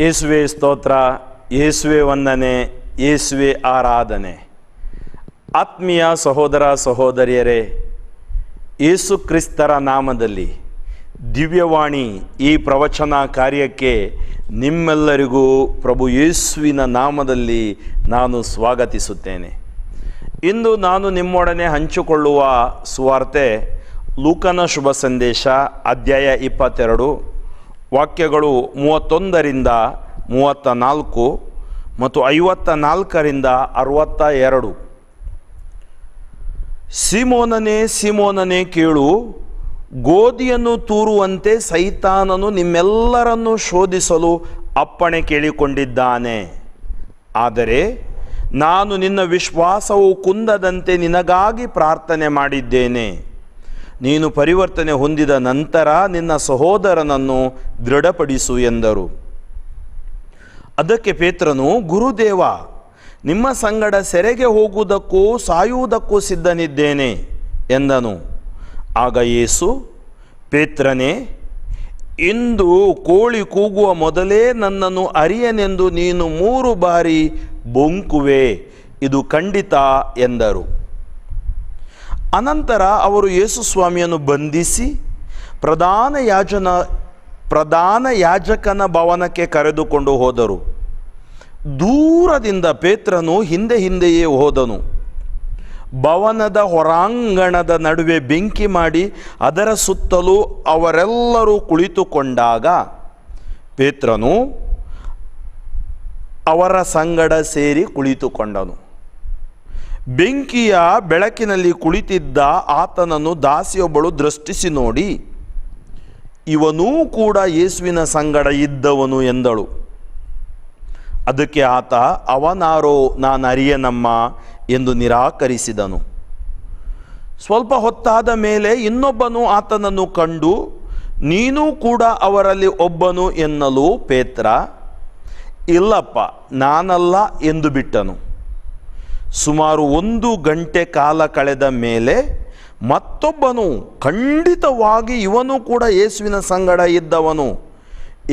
ಯೇಸುವೆ ಸ್ತೋತ್ರ, ಯೇಸುವೆ ವಂದನೆ, ಯೇಸುವೆ ಆರಾಧನೆ. ಆತ್ಮೀಯ ಸಹೋದರ ಸಹೋದರಿಯರೇ, ಯೇಸು ಕ್ರಿಸ್ತರ ನಾಮದಲ್ಲಿ ದಿವ್ಯವಾಣಿ ಈ ಪ್ರವಚನ ಕಾರ್ಯಕ್ಕೆ ನಿಮ್ಮೆಲ್ಲರಿಗೂ ಪ್ರಭು ಯೇಸುವಿನ ನಾಮದಲ್ಲಿ ನಾನು ಸ್ವಾಗತಿಸುತ್ತೇನೆ. ಇಂದು ನಾನು ನಿಮ್ಮೊಡನೆ ಹಂಚಿಕೊಳ್ಳುವ ಸುವಾರ್ತೆ ಲೂಕನ ಶುಭ ಸಂದೇಶ ಅಧ್ಯಾಯ 22 ವಾಕ್ಯಗಳು 31ರಿಂದ 34 ಮತ್ತು 54ರಿಂದ 62. ಸೀಮೋನನೇ ಸೀಮೋನನೇ ಕೇಳು, ಗೋಧಿಯನ್ನು ತೂರುವಂತೆ ಸೈತಾನನು ನಿಮ್ಮೆಲ್ಲರನ್ನು ಶೋಧಿಸಲು ಅಪ್ಪಣೆ ಕೇಳಿಕೊಂಡಿದ್ದಾನೆ. ಆದರೆ ನಾನು ನಿನ್ನ ವಿಶ್ವಾಸವು ಕುಂದದಂತೆ ನಿನಗಾಗಿ ಪ್ರಾರ್ಥನೆ ಮಾಡಿದ್ದೇನೆ. ನೀನು ಪರಿವರ್ತನೆ ಹೊಂದಿದ ನಂತರ ನಿನ್ನ ಸಹೋದರನನ್ನು ದೃಢಪಡಿಸು ಎಂದರು. ಅದಕ್ಕೆ ಪೇತ್ರನು, ಗುರುದೇವ, ನಿಮ್ಮ ಸಂಗಡ ಸೆರೆಗೆ ಹೋಗುವುದಕ್ಕೂ ಸಾಯುವುದಕ್ಕೂ ಸಿದ್ಧನಿದ್ದೇನೆ ಎಂದನು. ಆಗ ಯೇಸು, ಪೇತ್ರನೇ, ಇಂದು ಕೋಳಿ ಕೂಗುವ ಮೊದಲೇ ನನ್ನನ್ನು ಅರಿಯನೆಂದು ನೀನು 3 ಬಾರಿ ಬೊಂಕುವೆ, ಇದು ಖಂಡಿತ ಎಂದರು. ಅನಂತರ ಅವರು ಯೇಸು ಸ್ವಾಮಿಯನ್ನು ಬಂಧಿಸಿ ಪ್ರಧಾನ ಯಾಜಕನ ಭವನಕ್ಕೆ ಕರೆದುಕೊಂಡು ಹೋದರು. ದೂರದಿಂದ ಪೇತ್ರನು ಹಿಂದೆಯೇ ಹೋದನು. ಭವನದ ಹೊರಾಂಗಣದ ನಡುವೆ ಬೆಂಕಿ ಮಾಡಿ ಅದರ ಸುತ್ತಲೂ ಅವರೆಲ್ಲರೂ ಕುಳಿತುಕೊಂಡಾಗ ಪೇತ್ರನು ಅವರ ಸಂಗಡ ಸೇರಿ ಕುಳಿತುಕೊಂಡನು. ಬೆಂಕಿಯ ಬೆಳಕಿನಲ್ಲಿ ಕುಳಿತಿದ್ದ ಆತನನ್ನು ದಾಸಿಯೊಬ್ಬಳು ದೃಷ್ಟಿಸಿ ನೋಡಿ, ಇವನೂ ಕೂಡ ಯೇಸುವಿನ ಸಂಗಡ ಇದ್ದವನು ಎಂದಳು. ಅದಕ್ಕೆ ಆತ, ಅವನಾರೋ ನಾನು ಅರಿಯನಮ್ಮ ಎಂದು ನಿರಾಕರಿಸಿದನು. ಸ್ವಲ್ಪ ಹೊತ್ತಾದ ಮೇಲೆ ಇನ್ನೊಬ್ಬನು ಆತನನ್ನು ಕಂಡು, ನೀನೂ ಕೂಡ ಅವರಲ್ಲಿ ಒಬ್ಬನು ಎನ್ನಲು ಪೇತ್ರ, ಇಲ್ಲಪ್ಪ, ನಾನಲ್ಲ ಎಂದು ಬಿಟ್ಟನು. ಸುಮಾರು 1 ಗಂಟೆ ಕಾಲ ಕಳೆದ ಮೇಲೆ ಮತ್ತೊಬ್ಬನು, ಖಂಡಿತವಾಗಿ ಇವನು ಕೂಡ ಯೇಸುವಿನ ಸಂಗಡ ಇದ್ದವನು,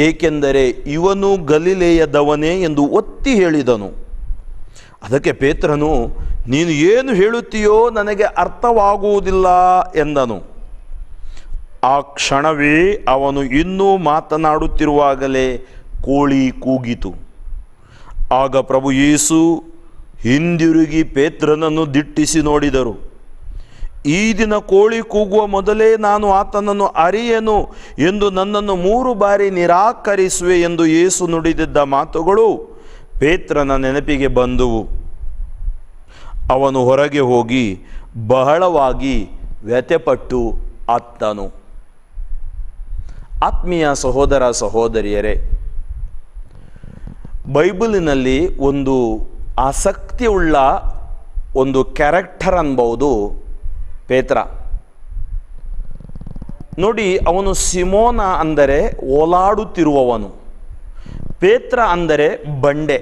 ಏಕೆಂದರೆ ಇವನು ಗಲಿಲೆಯದವನೇ ಎಂದು ಒತ್ತಿ ಹೇಳಿದನು. ಅದಕ್ಕೆ ಪೇತ್ರನು, ನೀನು ಏನು ಹೇಳುತ್ತೀಯೋ ನನಗೆ ಅರ್ಥವಾಗುವುದಿಲ್ಲ ಎಂದನು. ಆ ಕ್ಷಣವೇ ಅವನು ಇನ್ನೂ ಮಾತನಾಡುತ್ತಿರುವಾಗಲೇ ಕೋಳಿ ಕೂಗಿತು. ಆಗ ಪ್ರಭು ಯೇಸು ಹಿಂದಿರುಗಿ ಪೇತ್ರನನ್ನು ದಿಟ್ಟಿಸಿ ನೋಡಿದರು. ಈ ದಿನ ಕೋಳಿ ಕೂಗುವ ಮೊದಲೇ ನಾನು ಆತನನ್ನು ಅರಿಯೆನು ಎಂದು ನನ್ನನ್ನು 3 ಬಾರಿ ನಿರಾಕರಿಸುವೆ ಎಂದು ಯೇಸು ನುಡಿದಿದ್ದ ಮಾತುಗಳು ಪೇತ್ರನ ನೆನಪಿಗೆ ಬಂದುವು. ಅವನು ಹೊರಗೆ ಹೋಗಿ ಬಹಳವಾಗಿ ವ್ಯಥೆಪಟ್ಟು ಅತ್ತನು. ಆತ್ಮೀಯ ಸಹೋದರ ಸಹೋದರಿಯರೇ, ಬೈಬಲಿನಲ್ಲಿ ಒಂದು ಆಸಕ್ತಿಯುಳ್ಳ ಒಂದು ಕ್ಯಾರೆಕ್ಟರ್ ಅನ್ಬೋದು ಪೇತ್ರ. ನೋಡಿ, ಅವನು ಸಿಮೋನ ಅಂದರೆ ಓಲಾಡುತ್ತಿರುವವನು, ಪೇತ್ರ ಅಂದರೆ ಬಂಡೆ.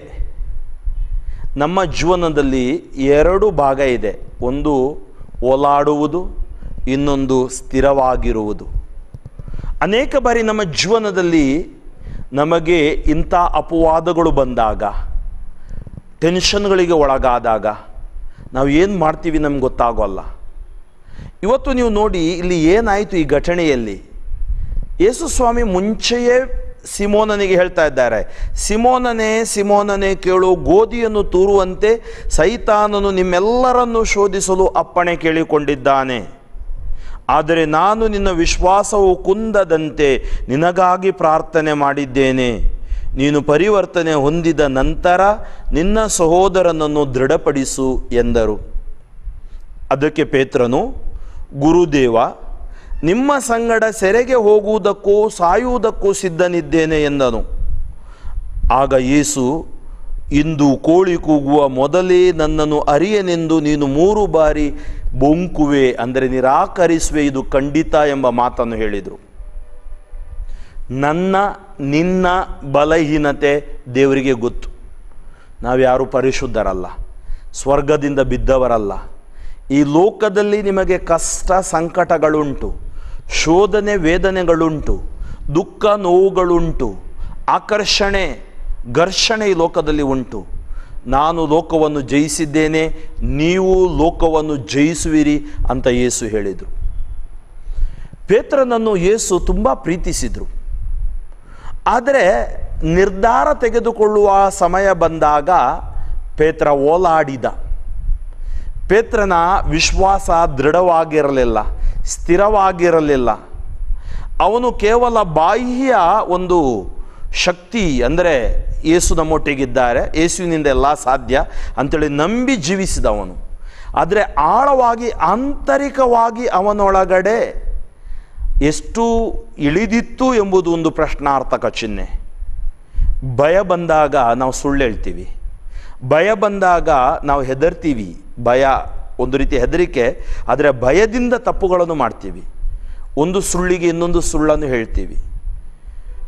ನಮ್ಮ ಜೀವನದಲ್ಲಿ 2 ಭಾಗ ಇದೆ, ಒಂದು ಓಲಾಡುವುದು, ಇನ್ನೊಂದು ಸ್ಥಿರವಾಗಿರುವುದು. ಅನೇಕ ಬಾರಿ ನಮ್ಮ ಜೀವನದಲ್ಲಿ ನಮಗೆ ಇಂಥ ಅಪವಾದಗಳು ಬಂದಾಗ, ಟೆನ್ಷನ್ಗಳಿಗೆ ಒಳಗಾದಾಗ ನಾವು ಏನು ಮಾಡ್ತೀವಿ ನಮ್ಗೆ ಗೊತ್ತಾಗೋಲ್ಲ. ಇವತ್ತು ನೀವು ನೋಡಿ, ಇಲ್ಲಿ ಏನಾಯಿತು ಈ ಘಟನೆಯಲ್ಲಿ. ಯೇಸು ಸ್ವಾಮಿ ಮುಂಚೆಯೇ ಸಿಮೋನನಿಗೆ ಹೇಳ್ತಾ ಇದ್ದಾರೆ, ಸಿಮೋನನೇ ಸಿಮೋನನೇ ಕೇಳು, ಗೋಧಿಯನ್ನು ತೂರುವಂತೆ ಸೈತಾನನು ನಿಮ್ಮೆಲ್ಲರನ್ನು ಶೋಧಿಸಲು ಅಪ್ಪಣೆ ಕೇಳಿಕೊಂಡಿದ್ದಾನೆ. ಆದರೆ ನಾನು ನಿನ್ನ ವಿಶ್ವಾಸವು ಕುಂದದಂತೆ ನಿನಗಾಗಿ ಪ್ರಾರ್ಥನೆ ಮಾಡಿದ್ದೇನೆ. ನೀನು ಪರಿವರ್ತನೆ ಹೊಂದಿದ ನಂತರ ನಿನ್ನ ಸಹೋದರನನ್ನು ದೃಢಪಡಿಸು ಎಂದರು. ಅದಕ್ಕೆ ಪೇತ್ರನು, ಗುರುದೇವ, ನಿಮ್ಮ ಸಂಗಡ ಸೆರೆಗೆ ಹೋಗುವುದಕ್ಕೂ ಸಾಯುವುದಕ್ಕೂ ಸಿದ್ಧನಿದ್ದೇನೆ ಎಂದನು. ಆಗ ಯೇಸು, ಇಂದು ಕೋಳಿ ಕೂಗುವ ಮೊದಲೇ ನನ್ನನ್ನು ಅರಿಯನೆಂದು ನೀನು 3 ಬಾರಿ ಬೊಂಕುವೆ, ಅಂದರೆ ನಿರಾಕರಿಸುವೆ, ಇದು ಖಂಡಿತ ಎಂಬ ಮಾತನ್ನು ಹೇಳಿದರು. ನಿನ್ನ ಬಲಹೀನತೆ ದೇವರಿಗೆ ಗೊತ್ತು. ನಾವ್ಯಾರು ಪರಿಶುದ್ಧರಲ್ಲ, ಸ್ವರ್ಗದಿಂದ ಬಿದ್ದವರಲ್ಲ. ಈ ಲೋಕದಲ್ಲಿ ನಿಮಗೆ ಕಷ್ಟ ಸಂಕಟಗಳುಂಟು, ಶೋಧನೆ ವೇದನೆಗಳುಂಟು, ದುಃಖ ನೋವುಗಳುಂಟು, ಆಕರ್ಷಣೆ ಘರ್ಷಣೆ ಈ ಲೋಕದಲ್ಲಿ ಉಂಟು. ನಾನು ಲೋಕವನ್ನು ಜಯಿಸಿದ್ದೇನೆ, ನೀವು ಲೋಕವನ್ನು ಜಯಿಸುವಿರಿ ಅಂತ ಯೇಸು ಹೇಳಿದರು. ಪೇತ್ರನನ್ನು ಯೇಸು ತುಂಬ ಪ್ರೀತಿಸಿದರು. ಆದರೆ ನಿರ್ಧಾರ ತೆಗೆದುಕೊಳ್ಳುವ ಸಮಯ ಬಂದಾಗ ಪೇತ್ರ ಓಲಾಡಿದ. ಪೇತ್ರನ ವಿಶ್ವಾಸ ದೃಢವಾಗಿರಲಿಲ್ಲ, ಸ್ಥಿರವಾಗಿರಲಿಲ್ಲ. ಅವನು ಕೇವಲ ಬಾಹ್ಯ ಒಂದು ಶಕ್ತಿ, ಅಂದರೆ ಯೇಸು ನಮ್ಮೊಟ್ಟಿಗಿದ್ದಾರೆ, ಯೇಸುವಿನಿಂದ ಎಲ್ಲ ಸಾಧ್ಯ ಅಂಥೇಳಿ ನಂಬಿ ಜೀವಿಸಿದವನು. ಆದರೆ ಆಳವಾಗಿ ಆಂತರಿಕವಾಗಿ ಅವನೊಳಗಡೆ ಎಷ್ಟು ಇಳಿದಿತ್ತು ಎಂಬುದು ಒಂದು ಪ್ರಶ್ನಾರ್ಥಕ ಚಿಹ್ನೆ. ಭಯ ಬಂದಾಗ ನಾವು ಸುಳ್ಳು ಹೇಳ್ತೀವಿ, ಭಯ ಬಂದಾಗ ನಾವು ಹೆದರ್ತೀವಿ. ಭಯ ಒಂದು ರೀತಿ ಹೆದರಿಕೆ, ಆದರೆ ಭಯದಿಂದ ತಪ್ಪುಗಳನ್ನು ಮಾಡ್ತೀವಿ. ಒಂದು ಸುಳ್ಳಿಗೆ ಇನ್ನೊಂದು ಸುಳ್ಳನ್ನು ಹೇಳ್ತೀವಿ.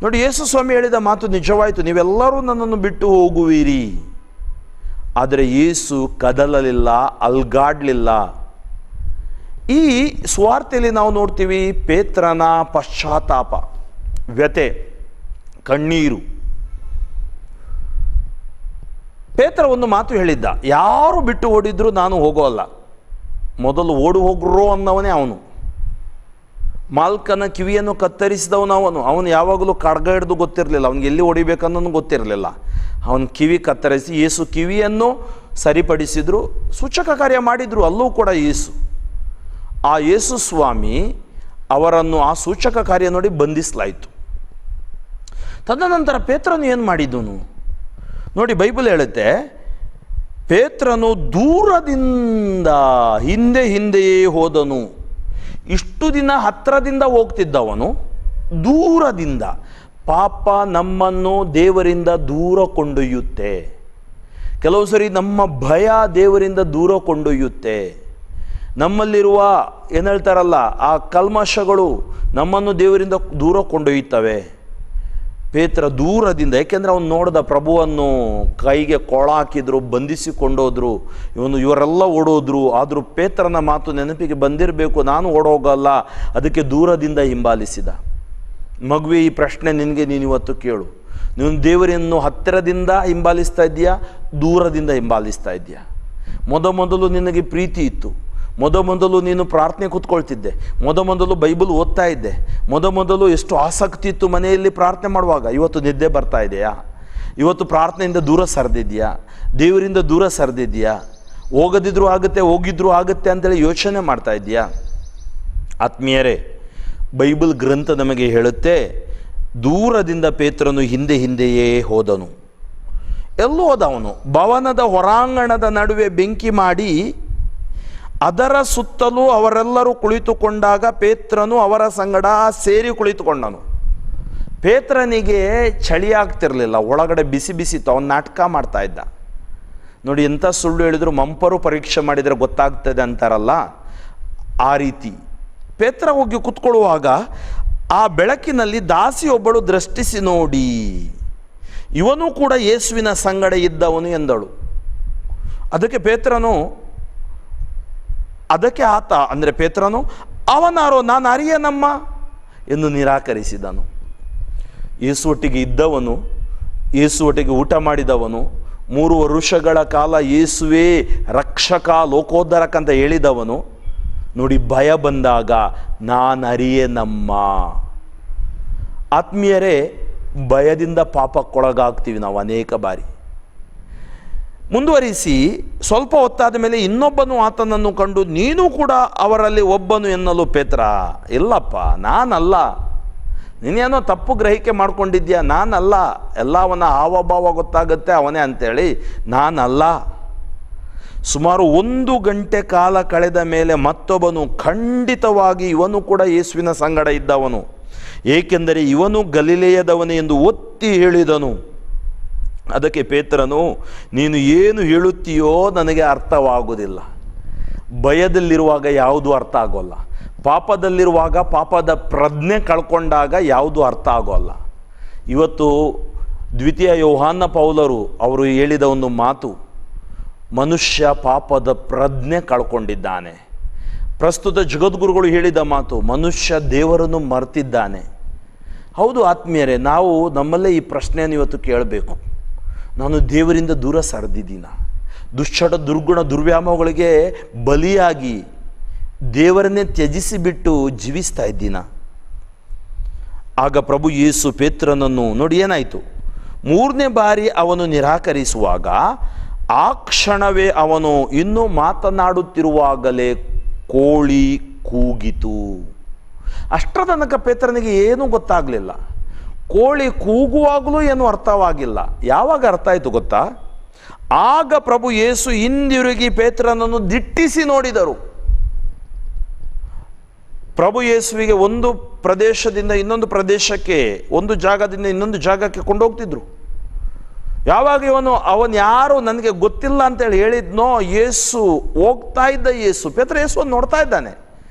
ನೋಡಿ, ಯೇಸು ಸ್ವಾಮಿ ಹೇಳಿದ ಮಾತು ನಿಜವಾಯಿತು, ನೀವೆಲ್ಲರೂ ನನ್ನನ್ನು ಬಿಟ್ಟು ಹೋಗುವಿರಿ. ಆದರೆ ಯೇಸು ಕದಲಲಿಲ್ಲ, ಅಲ್ಗಾಡಲಿಲ್ಲ. ಈ ಸ್ವಾರ್ಥೆಯಲ್ಲಿ ನಾವು ನೋಡ್ತೀವಿ ಪೇತ್ರನ ಪಶ್ಚಾತ್ತಾಪ, ವ್ಯಥೆ, ಕಣ್ಣೀರು. ಪೇತ್ರ ಒಂದು ಮಾತು ಹೇಳಿದ್ದ, ಯಾರು ಬಿಟ್ಟು ಓಡಿದ್ರು ನಾನು ಹೋಗೋಲ್ಲ. ಮೊದಲು ಓಡಿ ಹೋಗ್ರೋ ಅನ್ನವನೇ ಅವನು. ಮಾಲ್ಕನ ಕಿವಿಯನ್ನು ಕತ್ತರಿಸಿದವನು ಅವನು ಯಾವಾಗಲೂ ಖಡ್ಗ ಹಿಡಿದು ಗೊತ್ತಿರಲಿಲ್ಲ, ಅವನಿಗೆ ಎಲ್ಲಿ ಹೊಡಿಬೇಕನ್ನೋನು ಗೊತ್ತಿರಲಿಲ್ಲ. ಅವನ ಕಿವಿ ಕತ್ತರಿಸಿ ಯೇಸು ಕಿವಿಯನ್ನು ಸರಿಪಡಿಸಿದ್ರು, ಸೂಚಕ ಕಾರ್ಯ ಮಾಡಿದರು. ಅಲ್ಲೂ ಕೂಡ ಆ ಯೇಸು ಸ್ವಾಮಿ ಅವರನ್ನು ಆ ಸೂಚಕ ಕಾರ್ಯ ನೋಡಿ ಬಂಧಿಸಲಾಯಿತು. ತದನಂತರ ಪೇತ್ರನು ಏನು ಮಾಡಿದನು ನೋಡಿ, ಬೈಬಲ್ ಹೇಳುತ್ತೆ, ಪೇತ್ರನು ದೂರದಿಂದ ಹಿಂದೆಯೇ ಹೋದನು. ಇಷ್ಟು ದಿನ ಹತ್ತಿರದಿಂದ ಹೋಗ್ತಿದ್ದವನು ದೂರದಿಂದ. ಪಾಪ ನಮ್ಮನ್ನು ದೇವರಿಂದ ದೂರ ಕೊಂಡೊಯ್ಯುತ್ತೆ. ಕೆಲವು ಸರಿ ನಮ್ಮ ಭಯ ದೇವರಿಂದ ದೂರ ಕೊಂಡೊಯ್ಯುತ್ತೆ. ನಮ್ಮಲ್ಲಿರುವ ಏನು ಹೇಳ್ತಾರಲ್ಲ, ಆ ಕಲ್ಮಶಗಳು ನಮ್ಮನ್ನು ದೇವರಿಂದ ದೂರ ಕೊಂಡೊಯ್ಯುತ್ತವೆ. ಪೇತ್ರ ದೂರದಿಂದ, ಏಕೆಂದರೆ ಅವನು ನೋಡಿದ ಪ್ರಭುವನ್ನು ಕೈಗೆ ಕೊಳ ಹಾಕಿದ್ರು, ಬಂಧಿಸಿಕೊಂಡೋದ್ರು, ಇವರೆಲ್ಲ ಓಡೋದ್ರು. ಆದರೂ ಪೇತ್ರನ ಮಾತು ನೆನಪಿಗೆ ಬಂದಿರಬೇಕು, ನಾನು ಓಡೋಗಲ್ಲ. ಅದಕ್ಕೆ ದೂರದಿಂದ ಹಿಂಬಾಲಿಸಿದ. ಮಗುವೆ, ಈ ಪ್ರಶ್ನೆ ನೀನು ಇವತ್ತು ಕೇಳು. ನೀನು ದೇವರನ್ನು ಹತ್ತಿರದಿಂದ ಹಿಂಬಾಲಿಸ್ತಾ ಇದೆಯಾ, ದೂರದಿಂದ ಹಿಂಬಾಲಿಸ್ತಾ ಇದೆಯಾ? ಮೊದಲು ನಿನಗೆ ಪ್ರೀತಿ ಇತ್ತು, ಮೊದಲು ನೀನು ಪ್ರಾರ್ಥನೆ ಕೂತ್ಕೊಳ್ತಿದ್ದೆ, ಮೊದಲು ಬೈಬಲ್ ಓದ್ತಾ ಇದ್ದೆ, ಮೊದಲು ಎಷ್ಟು ಆಸಕ್ತಿ ಇತ್ತು ಮನೆಯಲ್ಲಿ ಪ್ರಾರ್ಥನೆ ಮಾಡುವಾಗ. ಇವತ್ತು ನಿದ್ದೆ ಬರ್ತಾ ಇದೆಯಾ? ಇವತ್ತು ಪ್ರಾರ್ಥನೆಯಿಂದ ದೂರ ಸರಿದಿದೆಯಾ? ದೇವರಿಂದ ದೂರ ಸರಿದಿದೆಯಾ? ಹೋಗದಿದ್ರೂ ಆಗುತ್ತೆ, ಹೋಗಿದ್ರೂ ಆಗುತ್ತೆ ಅಂತೇಳಿ ಯೋಚನೆ ಮಾಡ್ತಾ ಇದೆಯಾ? ಆತ್ಮೀಯರೇ, ಬೈಬಲ್ ಗ್ರಂಥ ನಮಗೆ ಹೇಳುತ್ತೆ, ದೂರದಿಂದ ಪೇತ್ರನು ಹಿಂದೆಯೇ ಹೋದನು. ಎಲ್ಲೂ ಹೋದ ಅವನು? ಭವನದ ಹೊರಾಂಗಣದ ನಡುವೆ ಬೆಂಕಿ ಮಾಡಿ ಅದರ ಸುತ್ತಲೂ ಅವರೆಲ್ಲರೂ ಕುಳಿತುಕೊಂಡಾಗ ಪೇತ್ರನು ಅವರ ಸಂಗಡ ಸೇರಿ ಕುಳಿತುಕೊಂಡನು. ಪೇತ್ರನಿಗೆ ಚಳಿ ಆಗ್ತಿರಲಿಲ್ಲ, ಒಳಗಡೆ ಬಿಸಿತ್ತು. ಅವನು ನಾಟಕ ಮಾಡ್ತಾ ಇದ್ದ. ನೋಡಿ, ಎಂಥ ಸುಳ್ಳು ಹೇಳಿದ್ರು ಮಂಪರು ಪರೀಕ್ಷೆ ಮಾಡಿದರೆ ಗೊತ್ತಾಗ್ತದೆ ಅಂತಾರಲ್ಲ, ಆ ರೀತಿ. ಪೇತ್ರ ಹೋಗಿ ಕೂತ್ಕೊಳ್ಳುವಾಗ ಆ ಬೆಳಕಿನಲ್ಲಿ ದಾಸಿಯೊಬ್ಬಳು ದೃಷ್ಟಿಸಿ ನೋಡಿ, ಇವನು ಕೂಡ ಯೇಸುವಿನ ಸಂಗಡ ಇದ್ದವನು ಎಂದಳು. ಅದಕ್ಕೆ ಆತ ಅಂದರೆ ಪೇತ್ರನು, ಅವನಾರೋ ನಾನು ಅರಿಯನಮ್ಮ ಎಂದು ನಿರಾಕರಿಸಿದನು. ಯೇಸು ಒಟ್ಟಿಗೆ ಇದ್ದವನು, ಯೇಸು ಒಟ್ಟಿಗೆ ಊಟ ಮಾಡಿದವನು, 3 ವರುಷಗಳ ಕಾಲ ಯೇಸುವೇ ರಕ್ಷಕ ಲೋಕೋದ್ಧಾರಕ ಅಂತ ಹೇಳಿದವನು. ನೋಡಿ, ಭಯ ಬಂದಾಗ ನಾನು ಅರಿಯೇನಮ್ಮ. ಆತ್ಮೀಯರೇ, ಭಯದಿಂದ ಪಾಪಕ್ಕೊಳಗಾಗ್ತೀವಿ ನಾವು ಅನೇಕ ಬಾರಿ. ಮುಂದುವರಿಸಿ ಸ್ವಲ್ಪ ಹೊತ್ತಾದ ಮೇಲೆ ಇನ್ನೊಬ್ಬನು ಆತನನ್ನು ಕಂಡು, ನೀನು ಕೂಡ ಅವರಲ್ಲಿ ಒಬ್ಬನು ಎನ್ನಲು ಪೇತ್ರ, ಇಲ್ಲಪ್ಪ ನಾನಲ್ಲ, ನೀನೇನೋ ತಪ್ಪು ಗ್ರಹಿಕೆ ಮಾಡ್ಕೊಂಡಿದ್ಯಾ, ನಾನಲ್ಲ, ಎಲ್ಲ ಅವನ ಹಾವಭಾವ ಗೊತ್ತಾಗುತ್ತೆ ಅವನೇ ಅಂತೇಳಿ, ನಾನಲ್ಲ. ಸುಮಾರು 1 ಗಂಟೆ ಕಾಲ ಕಳೆದ ಮೇಲೆ ಮತ್ತೊಬ್ಬನು, ಖಂಡಿತವಾಗಿ ಇವನು ಕೂಡ ಯೇಸುವಿನ ಸಂಗಡ ಇದ್ದವನು, ಏಕೆಂದರೆ ಇವನು ಗಲಿಲೆಯದವನೇ ಎಂದು ಒತ್ತಿ ಹೇಳಿದನು. ಅದಕ್ಕೆ ಪೇತ್ರನು, ನೀನು ಏನು ಹೇಳುತ್ತೀಯೋ ನನಗೆ ಅರ್ಥವಾಗುವುದಿಲ್ಲ. ಭಯದಲ್ಲಿರುವಾಗ ಯಾವುದೂ ಅರ್ಥ ಆಗೋಲ್ಲ. ಪಾಪದಲ್ಲಿರುವಾಗ, ಪಾಪದ ಪ್ರಜ್ಞೆ ಕಳ್ಕೊಂಡಾಗ ಯಾವುದೂ ಅರ್ಥ ಆಗೋಲ್ಲ. ಇವತ್ತು ದ್ವಿತೀಯ ಯೋಹಾನ ಪೌಲರು ಅವರು ಹೇಳಿದ ಒಂದು ಮಾತು, ಮನುಷ್ಯ ಪಾಪದ ಪ್ರಜ್ಞೆ ಕಳ್ಕೊಂಡಿದ್ದಾನೆ. ಪ್ರಸ್ತುತ ಜಗದ್ಗುರುಗಳು ಹೇಳಿದ ಮಾತು, ಮನುಷ್ಯ ದೇವರನ್ನು ಮರೆತಿದ್ದಾನೆ. ಹೌದು ಆತ್ಮೀಯರೇ, ನಾವು ನಮ್ಮಲ್ಲೇ ಈ ಪ್ರಶ್ನೆಯನ್ನು ಇವತ್ತು ಕೇಳಬೇಕು. ನಾನು ದೇವರಿಂದ ದೂರ ಸರಿದಿದ್ದೀನ, ದುಶ್ಚಟ ದುರ್ಗುಣ ದುರ್ವ್ಯಾಮೋಹಗಳಿಗೆ ಬಲಿಯಾಗಿ ದೇವರನ್ನೇ ತ್ಯಜಿಸಿಬಿಟ್ಟು ಜೀವಿಸ್ತಾ ಇದ್ದೀನ. ಆಗ ಪ್ರಭು ಯೇಸು ಪೇತ್ರನನ್ನು ನೋಡಿ ಏನಾಯಿತು, 3ನೇ ಬಾರಿ ಅವನು ನಿರಾಕರಿಸುವಾಗ ಆ ಕ್ಷಣವೇ ಅವನು ಇನ್ನೂ ಮಾತನಾಡುತ್ತಿರುವಾಗಲೇ ಕೋಳಿ ಕೂಗಿತು. ಅಷ್ಟರ ತನಕ ಪೇತ್ರನಿಗೆ ಏನೂ ಗೊತ್ತಾಗಲಿಲ್ಲ. ಕೋಳಿ ಕೂಗುವಾಗಲೂ ಏನೂ ಅರ್ಥವಾಗಿಲ್ಲ. ಯಾವಾಗ ಅರ್ಥ ಆಯಿತು ಗೊತ್ತಾ? ಆಗ ಪ್ರಭು ಯೇಸು ಹಿಂದಿರುಗಿ ಪೇತ್ರನನ್ನು ದಿಟ್ಟಿಸಿ ನೋಡಿದರು. ಪ್ರಭು ಯೇಸುವಿಗೆ ಒಂದು ಪ್ರದೇಶದಿಂದ ಇನ್ನೊಂದು ಪ್ರದೇಶಕ್ಕೆ, ಒಂದು ಜಾಗದಿಂದ ಇನ್ನೊಂದು ಜಾಗಕ್ಕೆ ಕೊಂಡೋಗ್ತಿದ್ರು. ಯಾವಾಗ ಅವನು ಯಾರು ನನಗೆ ಗೊತ್ತಿಲ್ಲ ಅಂತೇಳಿ ಹೇಳಿದ್ನೋ, ಯೇಸು ಹೋಗ್ತಾ ಇದ್ದ ಪೇತ್ರ ಯೇಸುವನ್ನು ನೋಡ್ತಾ ಇದ್ದಾನೆ.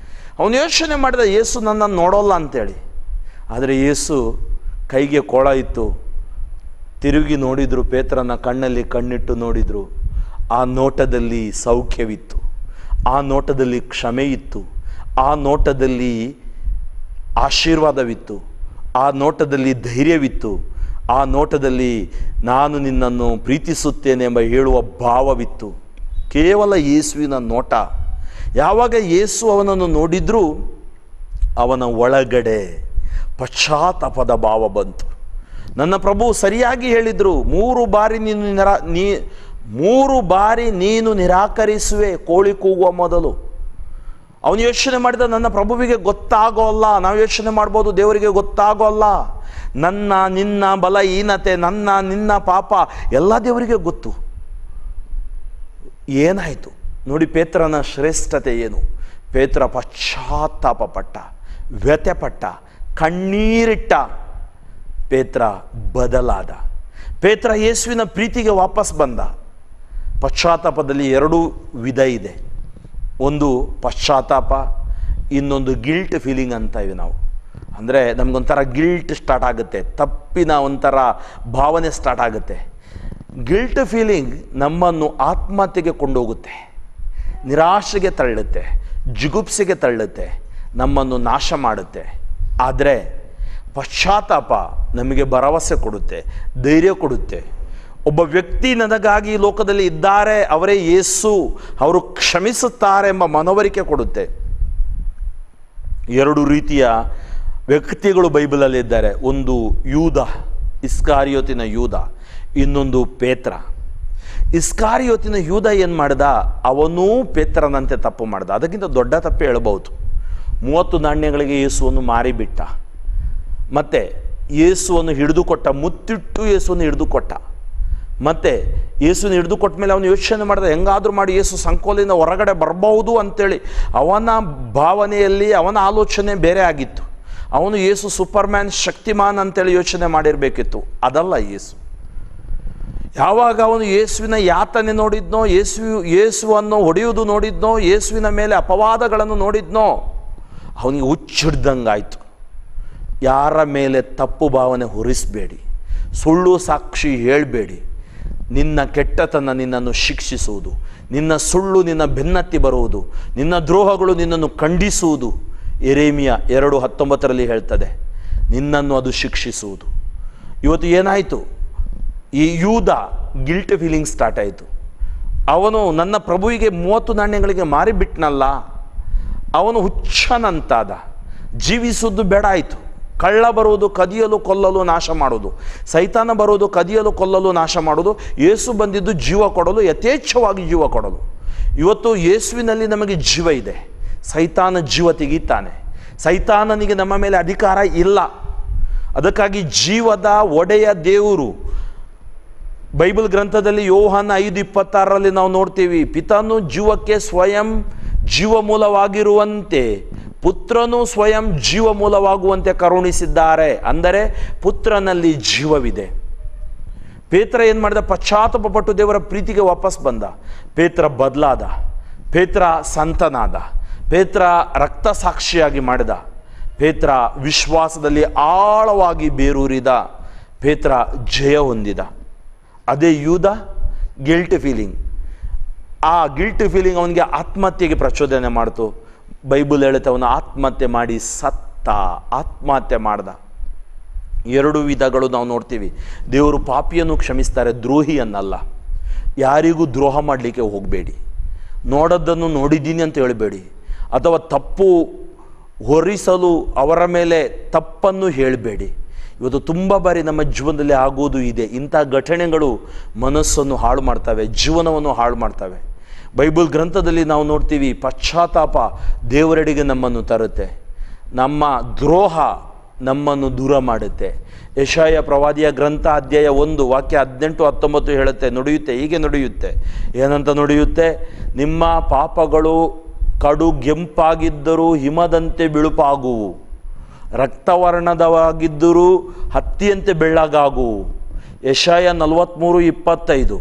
ಅವನು ಯೋಚನೆ ಮಾಡಿದ, ಯೇಸು ನನ್ನನ್ನು ನೋಡೋಲ್ಲ ಅಂತೇಳಿ. ಆದರೆ ಯೇಸು ಕೈಗೆ ಕೋಳ ಇತ್ತು. ತಿರುಗಿ ನೋಡಿದರು, ಪೇತ್ರನ ಕಣ್ಣಲ್ಲಿ ಕಣ್ಣಿಟ್ಟು ನೋಡಿದರು. ಆ ನೋಟದಲ್ಲಿ ಸೌಖ್ಯವಿತ್ತು, ಆ ನೋಟದಲ್ಲಿ ಕ್ಷಮೆ ಇತ್ತು, ಆ ನೋಟದಲ್ಲಿ ಆಶೀರ್ವಾದವಿತ್ತು, ಆ ನೋಟದಲ್ಲಿ ಧೈರ್ಯವಿತ್ತು, ಆ ನೋಟದಲ್ಲಿ ನಾನು ನಿನ್ನನ್ನು ಪ್ರೀತಿಸುತ್ತೇನೆ ಎಂಬ ಹೇಳುವ ಭಾವವಿತ್ತು. ಕೇವಲ ಯೇಸುವಿನ ನೋಟ. ಯಾವಾಗ ಯೇಸು ಅವನನ್ನು ನೋಡಿದ್ರೂ ಅವನ ಒಳಗಡೆ ಪಶ್ಚಾತ್ತಾಪದ ಭಾವ ಬಂತು. ನನ್ನ ಪ್ರಭು ಸರಿಯಾಗಿ ಹೇಳಿದರು, 3 ಬಾರಿ ನೀನು ನಿರಾಕರಿಸುವೆ ಕೋಳಿ ಕೂಗುವ ಮೊದಲು. ಅವನು ಯೋಚನೆ ಮಾಡಿದ, ನನ್ನ ಪ್ರಭುವಿಗೆ ಗೊತ್ತಾಗೋಲ್ಲ. ನಾವು ಯೋಚನೆ ಮಾಡ್ಬೋದು, ದೇವರಿಗೆ ಗೊತ್ತಾಗೋಲ್ಲ. ನಿನ್ನ ಬಲಹೀನತೆ, ನಿನ್ನ ಪಾಪ ಎಲ್ಲ ದೇವರಿಗೆ ಗೊತ್ತು. ಏನಾಯಿತು ನೋಡಿ, ಪೇತ್ರನ ಶ್ರೇಷ್ಠತೆ ಏನು? ಪೇತ್ರ ಪಶ್ಚಾತ್ತಾಪಪಟ್ಟ, ವ್ಯಥೆಪಟ್ಟ, ಕಣ್ಣೀರಿಟ್ಟ. ಪೇತ್ರ ಬದಲಾದ. ಪೇತ್ರ ಯೇಸುವಿನ ಪ್ರೀತಿಗೆ ವಾಪಸ್ ಬಂದ. ಪಶ್ಚಾತ್ತಾಪದಲ್ಲಿ 2 ವಿಧ ಇದೆ. ಒಂದು ಪಶ್ಚಾತ್ತಾಪ, ಇನ್ನೊಂದು ಗಿಲ್ಟ್ ಫೀಲಿಂಗ್ ಅಂತೀವಿ ನಾವು. ಅಂದರೆ ನಮಗೊಂಥರ ಗಿಲ್ಟ್ ಸ್ಟಾರ್ಟ್ ಆಗುತ್ತೆ, ತಪ್ಪಿನ ಒಂಥರ ಭಾವನೆ ಸ್ಟಾರ್ಟ್ ಆಗುತ್ತೆ. ಗಿಲ್ಟ್ ಫೀಲಿಂಗ್ ನಮ್ಮನ್ನು ಆತ್ಮಹತ್ಯೆಗೆ ಕೊಂಡೋಗುತ್ತೆ, ನಿರಾಶೆಗೆ ತಳ್ಳುತ್ತೆ, ಜಿಗುಪ್ಸೆಗೆ ತಳ್ಳುತ್ತೆ, ನಮ್ಮನ್ನು ನಾಶ ಮಾಡುತ್ತೆ. ಆದರೆ ಪಶ್ಚಾತ್ತಾಪ ನಮಗೆ ಭರವಸೆ ಕೊಡುತ್ತೆ, ಧೈರ್ಯ ಕೊಡುತ್ತೆ. ಒಬ್ಬ ವ್ಯಕ್ತಿ ನನಗಾಗಿ ಲೋಕದಲ್ಲಿ ಇದ್ದಾರೆ, ಅವರೇ ಯೇಸು, ಅವರು ಕ್ಷಮಿಸುತ್ತಾರೆ ಎಂಬ ಮನವರಿಕೆ ಕೊಡುತ್ತೆ. 2 ರೀತಿಯ ವ್ಯಕ್ತಿಗಳು ಬೈಬಲಲ್ಲಿ ಇದ್ದಾರೆ. ಒಂದು ಯೂದ, ಇಸ್ಕಾರಿಯೋತಿನ ಯೂದ. ಇನ್ನೊಂದು ಪೇತ್ರ. ಇಸ್ಕಾರಿಯೋತಿನ ಯೂದ ಏನು ಮಾಡ್ದ? ಅವನೂ ಪೇತ್ರನಂತೆ ತಪ್ಪು ಮಾಡ್ದ. ಅದಕ್ಕಿಂತ ದೊಡ್ಡ ತಪ್ಪು ಹೇಳ್ಬೋದು. 30 ನಾಣ್ಯಗಳಿಗೆ ಯೇಸುವನ್ನು ಮಾರಿಬಿಟ್ಟ. ಮತ್ತು ಯೇಸುವನ್ನು ಹಿಡಿದುಕೊಟ್ಟ, ಮುತ್ತಿಟ್ಟು ಯೇಸುವನ್ನು ಹಿಡಿದುಕೊಟ್ಟ. ಮತ್ತು ಯೇಸುನ ಹಿಡಿದು ಕೊಟ್ಟ ಮೇಲೆ ಅವನು ಯೋಚನೆ ಮಾಡಿದ, ಹೆಂಗಾದರೂ ಮಾಡಿ ಯೇಸು ಸಂಕೋಲೆಯಿಂದ ಹೊರಗಡೆ ಬರ್ಬೋದು ಅಂಥೇಳಿ. ಅವನ ಭಾವನೆಯಲ್ಲಿ ಅವನ ಆಲೋಚನೆ ಬೇರೆ ಆಗಿತ್ತು. ಅವನು ಯೇಸು ಸೂಪರ್ಮ್ಯಾನ್, ಶಕ್ತಿಮಾನ್ ಅಂತೇಳಿ ಯೋಚನೆ ಮಾಡಿರಬೇಕಿತ್ತು. ಅದಲ್ಲ ಯೇಸು. ಯಾವಾಗ ಅವನು ಯೇಸುವಿನ ಯಾತನೆ ನೋಡಿದ್ನೋ, ಯೇಸುವನ್ನು ಹೊಡೆಯುವುದು ನೋಡಿದ್ನೋ, ಯೇಸುವಿನ ಮೇಲೆ ಅಪವಾದಗಳನ್ನು ನೋಡಿದ್ನೋ, ಅವನಿಗೆ ಹುಚ್ಚಿಡ್ದಂಗಾಯಿತು. ಯಾರ ಮೇಲೆ ತಪ್ಪು ಭಾವನೆ ಹೊರಿಸಬೇಡಿ, ಸುಳ್ಳು ಸಾಕ್ಷಿ ಹೇಳಬೇಡಿ. ನಿನ್ನ ಕೆಟ್ಟತನ ನಿನ್ನನ್ನು ಶಿಕ್ಷಿಸುವುದು, ನಿನ್ನ ಸುಳ್ಳು ನಿನ್ನ ಬೆನ್ನತ್ತಿ ಬರುವುದು, ನಿನ್ನ ದ್ರೋಹಗಳು ನಿನ್ನನ್ನು ಖಂಡಿಸುವುದು. ಯೆರೆಮೀಯ 2:19 ಹೇಳ್ತದೆ, ನಿನ್ನನ್ನು ಅದು ಶಿಕ್ಷಿಸುವುದು. ಇವತ್ತು ಏನಾಯಿತು? ಈ ಯೂದ ಗಿಲ್ಟ್ ಫೀಲಿಂಗ್ ಸ್ಟಾರ್ಟ್ ಆಯಿತು. ಅವನು ನನ್ನ ಪ್ರಭುವಿಗೆ 30 ನಾಣ್ಯಗಳಿಗೆ ಮಾರಿಬಿಟ್ನಲ್ಲ, ಅವನು ಹುಚ್ಚನಂತಾದ. ಜೀವಿಸುವುದು ಬೇಡ ಆಯಿತು. ಕಳ್ಳ ಬರುವುದು ಕದಿಯಲು ಕೊಲ್ಲಲು ನಾಶ ಮಾಡೋದು, ಸೈತಾನ ಬರುವುದು ಕದಿಯಲು ಕೊಲ್ಲಲು ನಾಶ ಮಾಡೋದು. ಯೇಸು ಬಂದಿದ್ದು ಜೀವ ಕೊಡಲು, ಯಥೇಚ್ಛವಾಗಿ ಜೀವ ಕೊಡಲು. ಇವತ್ತು ಯೇಸುವಿನಲ್ಲಿ ನಮಗೆ ಜೀವ ಇದೆ, ಸೈತಾನ ಜೀವ ತೆಗೀತಾನೆ. ಸೈತಾನನಿಗೆ ನಮ್ಮ ಮೇಲೆ ಅಧಿಕಾರ ಇಲ್ಲ. ಅದಕ್ಕಾಗಿ ಜೀವದ ಒಡೆಯ ದೇವರು ಬೈಬಲ್ ಗ್ರಂಥದಲ್ಲಿ ಯೋಹಾನ 5:26 ನಾವು ನೋಡ್ತೀವಿ, ಪಿತನು ಜೀವಕ್ಕೆ ಸ್ವಯಂ ಜೀವ ಮೂಲವಾಗಿರುವಂತೆ ಪುತ್ರನು ಸ್ವಯಂ ಜೀವ ಮೂಲವಾಗುವಂತೆ ಕರುಣಿಸಿದ್ದಾರೆ. ಅಂದರೆ ಪುತ್ರನಲ್ಲಿ ಜೀವವಿದೆ. ಪೇತ್ರ ಏನು ಮಾಡಿದ? ಪಶ್ಚಾತ್ತಾಪ ಪಟ್ಟು ದೇವರ ಪ್ರೀತಿಗೆ ವಾಪಸ್ ಬಂದ. ಪೇತ್ರ ಬದಲಾದ, ಪೇತ್ರ ಸಂತನಾದ, ಪೇತ್ರ ರಕ್ತ ಸಾಕ್ಷಿಯಾಗಿ ಮಾಡಿದ, ಪೇತ್ರ ವಿಶ್ವಾಸದಲ್ಲಿ ಆಳವಾಗಿ ಬೇರೂರಿದ, ಪೇತ್ರ ಜಯ ಹೊಂದಿದ. ಅದೇ ಯೂದ ಗಿಲ್ಟ್ ಫೀಲಿಂಗ್. ಆ ಗಿಲ್ಟ್ ಫೀಲಿಂಗ್ ಅವನಿಗೆ ಆತ್ಮಹತ್ಯೆಗೆ ಪ್ರಚೋದನೆ ಮಾಡ್ತು. ಬೈಬಲ್ ಹೇಳುತ್ತೆ, ಅವನು ಆತ್ಮಹತ್ಯೆ ಮಾಡಿ ಸತ್ತ, ಆತ್ಮಹತ್ಯೆ ಮಾಡ್ದ. ಎರಡು ವಿಧಗಳು ನಾವು ನೋಡ್ತೀವಿ. ದೇವರು ಪಾಪಿಯನ್ನು ಕ್ಷಮಿಸ್ತಾರೆ, ದ್ರೋಹಿಯನ್ನಲ್ಲ. ಯಾರಿಗೂ ದ್ರೋಹ ಮಾಡಲಿಕ್ಕೆ ಹೋಗಬೇಡಿ, ನೋಡೋದನ್ನು ನೋಡಿದ್ದೀನಿ ಅಂತ ಹೇಳಬೇಡಿ, ಅಥವಾ ತಪ್ಪು ಹೊರಿಸಲು ಅವರ ಮೇಲೆ ತಪ್ಪನ್ನು ಹೇಳಬೇಡಿ. ಇವತ್ತು ತುಂಬ ಬಾರಿ ನಮ್ಮ ಜೀವನದಲ್ಲಿ ಆಗೋದು ಇದೆ. ಇಂಥ ಘಟನೆಗಳು ಮನಸ್ಸನ್ನು ಹಾಳು ಮಾಡ್ತವೆ, ಜೀವನವನ್ನು ಹಾಳು ಮಾಡ್ತವೆ. ಬೈಬಲ್ ಗ್ರಂಥದಲ್ಲಿ ನಾವು ನೋಡ್ತೀವಿ, ಪಶ್ಚಾತ್ತಾಪ ದೇವರೆಡೆಗೆ ನಮ್ಮನ್ನು ತರುತ್ತೆ, ನಮ್ಮ ದ್ರೋಹ ನಮ್ಮನ್ನು ದೂರ ಮಾಡುತ್ತೆ. ಯೆಶಾಯ ಪ್ರವಾದಿಯ ಗ್ರಂಥ ಅಧ್ಯಾಯ 1 ವಾಕ್ಯ 18-19 ಹೇಳುತ್ತೆ, ನುಡಿಯುತ್ತೆ, ಹೀಗೆ ನುಡಿಯುತ್ತೆ. ಏನಂತ ನುಡಿಯುತ್ತೆ? ನಿಮ್ಮ ಪಾಪಗಳು ಕಡುಗೆಂಪಾಗಿದ್ದರೂ ಹಿಮದಂತೆ ಬಿಳುಪಾಗುವು, ರಕ್ತವರ್ಣದವಾಗಿದ್ದರೂ ಹತ್ತಿಯಂತೆ ಬೆಳ್ಳಗಾಗುವು. ಯೆಶಾಯ 43:25,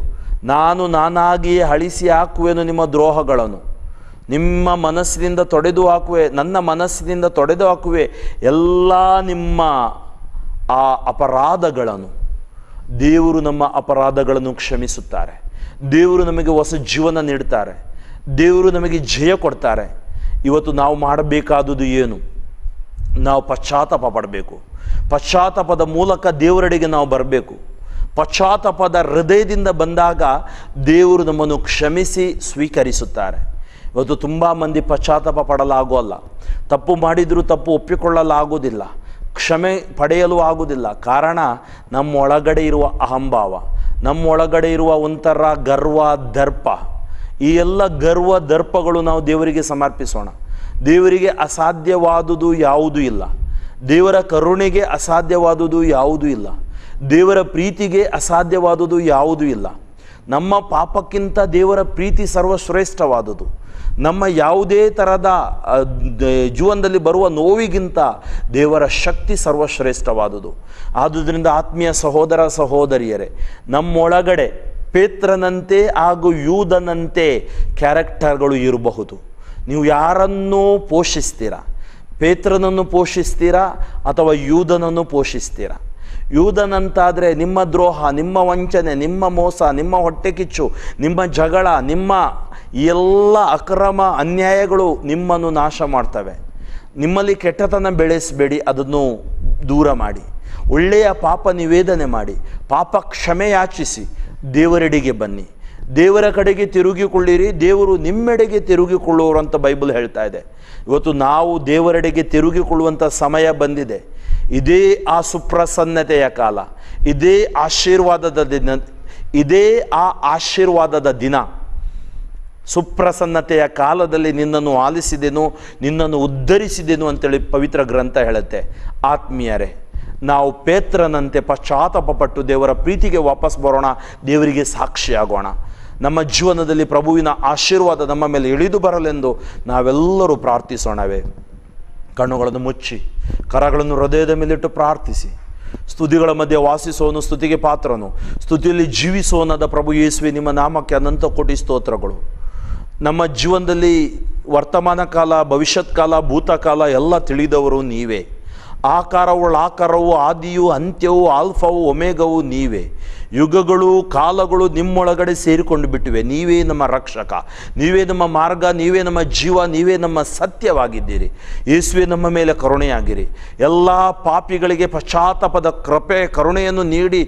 ನಾನು ನಾನಾಗಿಯೇ ಅಳಿಸಿ ಹಾಕುವೆನು ನಿಮ್ಮ ದ್ರೋಹಗಳನ್ನು, ನಿಮ್ಮ ಮನಸ್ಸಿನಿಂದ ತೊಡೆದು ಹಾಕುವೆ, ನನ್ನ ಮನಸ್ಸಿನಿಂದ ತೊಡೆದು ಹಾಕುವೆ ಎಲ್ಲ ನಿಮ್ಮ ಆ ಅಪರಾಧಗಳನ್ನು. ದೇವರು ನಮ್ಮ ಅಪರಾಧಗಳನ್ನು ಕ್ಷಮಿಸುತ್ತಾರೆ. ದೇವರು ನಮಗೆ ಹೊಸ ಜೀವನ ನೀಡ್ತಾರೆ. ದೇವರು ನಮಗೆ ಜಯ ಕೊಡ್ತಾರೆ. ಇವತ್ತು ನಾವು ಮಾಡಬೇಕಾದುದು ಏನು? ನಾವು ಪಶ್ಚಾತ್ತಾಪ ಪಡಬೇಕು. ಪಶ್ಚಾತ್ತಾಪದ ಮೂಲಕ ದೇವರೆಡೆಗೆ ನಾವು ಬರಬೇಕು. ಪಶ್ಚಾತ್ತಾಪದ ಹೃದಯದಿಂದ ಬಂದಾಗ ದೇವರು ನಮ್ಮನ್ನು ಕ್ಷಮಿಸಿ ಸ್ವೀಕರಿಸುತ್ತಾರೆ. ಇವತ್ತು ತುಂಬ ಮಂದಿ ಪಶ್ಚಾತ್ತಾಪ ಪಡಲಾಗೋಲ್ಲ. ತಪ್ಪು ಮಾಡಿದರೂ ತಪ್ಪು ಒಪ್ಪಿಕೊಳ್ಳಲಾಗುವುದಿಲ್ಲ, ಕ್ಷಮೆ ಪಡೆಯಲು ಆಗುವುದಿಲ್ಲ. ಕಾರಣ ನಮ್ಮೊಳಗಡೆ ಇರುವ ಅಹಂಭಾವ, ನಮ್ಮೊಳಗಡೆ ಇರುವ ಒಂಥರ ಗರ್ವ, ದರ್ಪ. ಈ ಎಲ್ಲ ಗರ್ವ ದರ್ಪಗಳು ನಾವು ದೇವರಿಗೆ ಸಮರ್ಪಿಸೋಣ. ದೇವರಿಗೆ ಅಸಾಧ್ಯವಾದುದು ಯಾವುದೂ ಇಲ್ಲ. ದೇವರ ಕರುಣೆಗೆ ಅಸಾಧ್ಯವಾದುದು ಯಾವುದೂ ಇಲ್ಲ. ದೇವರ ಪ್ರೀತಿಗೆ ಅಸಾಧ್ಯವಾದುದು ಯಾವುದೂ ಇಲ್ಲ. ನಮ್ಮ ಪಾಪಕ್ಕಿಂತ ದೇವರ ಪ್ರೀತಿ ಸರ್ವಶ್ರೇಷ್ಠವಾದುದು. ನಮ್ಮ ಯಾವುದೇ ಥರದ ಜೀವನದಲ್ಲಿ ಬರುವ ನೋವಿಗಿಂತ ದೇವರ ಶಕ್ತಿ ಸರ್ವಶ್ರೇಷ್ಠವಾದುದು. ಆದುದರಿಂದ ಆತ್ಮೀಯ ಸಹೋದರ ಸಹೋದರಿಯರೇ, ನಮ್ಮೊಳಗಡೆ ಪೇತ್ರನಂತೆ ಹಾಗೂ ಯೂದನಂತೆ ಕ್ಯಾರೆಕ್ಟರ್ಗಳು ಇರಬಹುದು. ನೀವು ಯಾರನ್ನೂ ಪೋಷಿಸ್ತೀರಾ? ಪೇತ್ರನನ್ನು ಪೋಷಿಸ್ತೀರಾ ಅಥವಾ ಯೂದನನ್ನು ಪೋಷಿಸ್ತೀರಾ? ಯೂದನಂತಾದರೆ ನಿಮ್ಮ ದ್ರೋಹ, ನಿಮ್ಮ ವಂಚನೆ, ನಿಮ್ಮ ಮೋಸ, ನಿಮ್ಮ ಹೊಟ್ಟೆ ಕಿಚ್ಚು, ನಿಮ್ಮ ಜಗಳ, ನಿಮ್ಮ ಎಲ್ಲ ಅಕ್ರಮ ಅನ್ಯಾಯಗಳು ನಿಮ್ಮನ್ನು ನಾಶ ಮಾಡ್ತವೆ. ನಿಮ್ಮಲ್ಲಿ ಕೆಟ್ಟತನ ಬೆಳೆಸಬೇಡಿ, ಅದನ್ನು ದೂರ ಮಾಡಿ. ಒಳ್ಳೆಯ ಪಾಪ ನಿವೇದನೆ ಮಾಡಿ, ಪಾಪ ಕ್ಷಮೆ ಯಾಚಿಸಿ, ದೇವರೆಡೆಗೆ ಬನ್ನಿ, ದೇವರ ಕಡೆಗೆ ತಿರುಗಿಕೊಳ್ಳಿರಿ, ದೇವರು ನಿಮ್ಮೆಡೆಗೆ ತಿರುಗಿಕೊಳ್ಳುವರು ಅಂತ ಬೈಬಲ್ ಹೇಳ್ತಾ ಇದೆ. ಇವತ್ತು ನಾವು ದೇವರೆಡೆಗೆ ತಿರುಗಿಕೊಳ್ಳುವಂಥ ಸಮಯ ಬಂದಿದೆ. ಇದೇ ಆ ಸುಪ್ರಸನ್ನತೆಯ ಕಾಲ, ಇದೇ ಆಶೀರ್ವಾದದ ದಿನ, ಇದೇ ಆ ಆಶೀರ್ವಾದದ ದಿನ. ಸುಪ್ರಸನ್ನತೆಯ ಕಾಲದಲ್ಲಿ ನಿನ್ನನ್ನು ಆಲಿಸಿದೆನು, ನಿನ್ನನ್ನು ಉದ್ಧರಿಸಿದೆನು ಅಂತೇಳಿ ಪವಿತ್ರ ಗ್ರಂಥ ಹೇಳುತ್ತೆ. ಆತ್ಮೀಯರೇ, ನಾವು ಪೇತ್ರನಂತೆ ಪಶ್ಚಾತ್ತಾಪಪಟ್ಟು ದೇವರ ಪ್ರೀತಿಗೆ ವಾಪಸ್ ಬರೋಣ, ದೇವರಿಗೆ ಸಾಕ್ಷಿಯಾಗೋಣ. ನಮ್ಮ ಜೀವನದಲ್ಲಿ ಪ್ರಭುವಿನ ಆಶೀರ್ವಾದ ನಮ್ಮ ಮೇಲೆ ಇಳಿದು ಬರಲೆಂದು ನಾವೆಲ್ಲರೂ ಪ್ರಾರ್ಥಿಸೋಣವೇ. ಕಣ್ಣುಗಳನ್ನು ಮುಚ್ಚಿ, ಕರಗಳನ್ನು ಹೃದಯದ ಮೇಲಿಟ್ಟು ಪ್ರಾರ್ಥಿಸಿ. ಸ್ತುತಿಗಳ ಮಧ್ಯೆ ವಾಸಿಸೋನು, ಸ್ತುತಿಗೆ ಪಾತ್ರನು, ಸ್ತುತಿಯಲ್ಲಿ ಜೀವಿಸೋನಾದ ಪ್ರಭು ಯೇಸುವೆ, ನಿಮ್ಮ ನಾಮಕ್ಕೆ ಅನಂತ ಕೋಟಿ ಸ್ತೋತ್ರಗಳು. ನಮ್ಮ ಜೀವನದಲ್ಲಿ ವರ್ತಮಾನ ಕಾಲ, ಭವಿಷ್ಯತ್ ಕಾಲ, ಭೂತಕಾಲ ಎಲ್ಲ ತಿಳಿದವರು ನೀವೇ. ಆಕಾರವು ಆದಿಯು ಅಂತ್ಯವು ಆಲ್ಫವು ಒಮೇಗವು ನೀವೇ. ಯುಗಗಳು ಕಾಲಗಳು ನಿಮ್ಮೊಳಗಡೆ ಸೇರಿಕೊಂಡು ಬಿಟ್ಟಿವೆ. ನೀವೇ ನಮ್ಮ ರಕ್ಷಕ, ನೀವೇ ನಮ್ಮ ಮಾರ್ಗ, ನೀವೇ ನಮ್ಮ ಜೀವ, ನೀವೇ ನಮ್ಮ ಸತ್ಯವಾಗಿದ್ದೀರಿ. ಯೇಸುವೆ, ನಮ್ಮ ಮೇಲೆ ಕರುಣೆಯಾಗಿರಿ. ಎಲ್ಲ ಪಾಪಿಗಳಿಗೆ ಪಶ್ಚಾತ್ತಾಪದ ಕರುಣೆಯನ್ನು ನೀಡಿ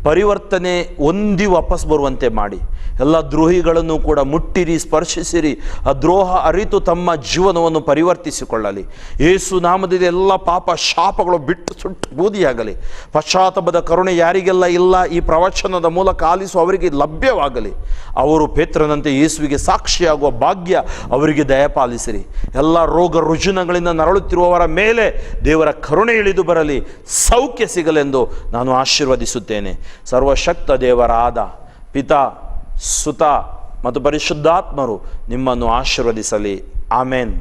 ಪರಿವರ್ತನೆ ಹೊಂದಿ ವಾಪಸ್ ಬರುವಂತೆ ಮಾಡಿ. ಎಲ್ಲ ದ್ರೋಹಿಗಳನ್ನು ಕೂಡ ಮುಟ್ಟಿರಿ, ಸ್ಪರ್ಶಿಸಿರಿ. ಆ ದ್ರೋಹ ಅರಿತು ತಮ್ಮ ಜೀವನವನ್ನು ಪರಿವರ್ತಿಸಿಕೊಳ್ಳಲಿ. ಯೇಸು ನಾಮದಲ್ಲಿ ಎಲ್ಲ ಪಾಪ ಶಾಪಗಳು ಬಿಟ್ಟು ಸುಟ್ಟು ಬೂದಿಯಾಗಲಿ. ಪಶ್ಚಾತ್ತಾಪದ ಕರುಣೆ ಯಾರಿಗೆಲ್ಲ ಇಲ್ಲ, ಈ ಪ್ರವಚನದ ಮೂಲಕ ಆಲಿಸುವ ಅವರಿಗೆ ಲಭ್ಯವಾಗಲಿ. ಅವರು ಪೇತ್ರನಂತೆ ಯೇಸುವಿಗೆ ಸಾಕ್ಷಿಯಾಗುವ ಭಾಗ್ಯ ಅವರಿಗೆ ದಯಪಾಲಿಸಿರಿ. ಎಲ್ಲ ರೋಗ ರುಜಿನಗಳಿಂದ ನರಳುತ್ತಿರುವವರ ಮೇಲೆ ದೇವರ ಕರುಣೆ ಇಳಿದು ಬರಲಿ, ಸೌಖ್ಯ ಸಿಗಲೆಂದು ನಾನು ಆಶೀರ್ವದಿಸುತ್ತೇನೆ. ಸರ್ವಶಕ್ತ ದೇವರಾದ ಪಿತಾ, ಸುತ ಮತ್ತು ಪರಿಶುದ್ಧಾತ್ಮರು ನಿಮ್ಮನ್ನು ಆಶೀರ್ವದಿಸಲಿ. ಆಮೇನ್.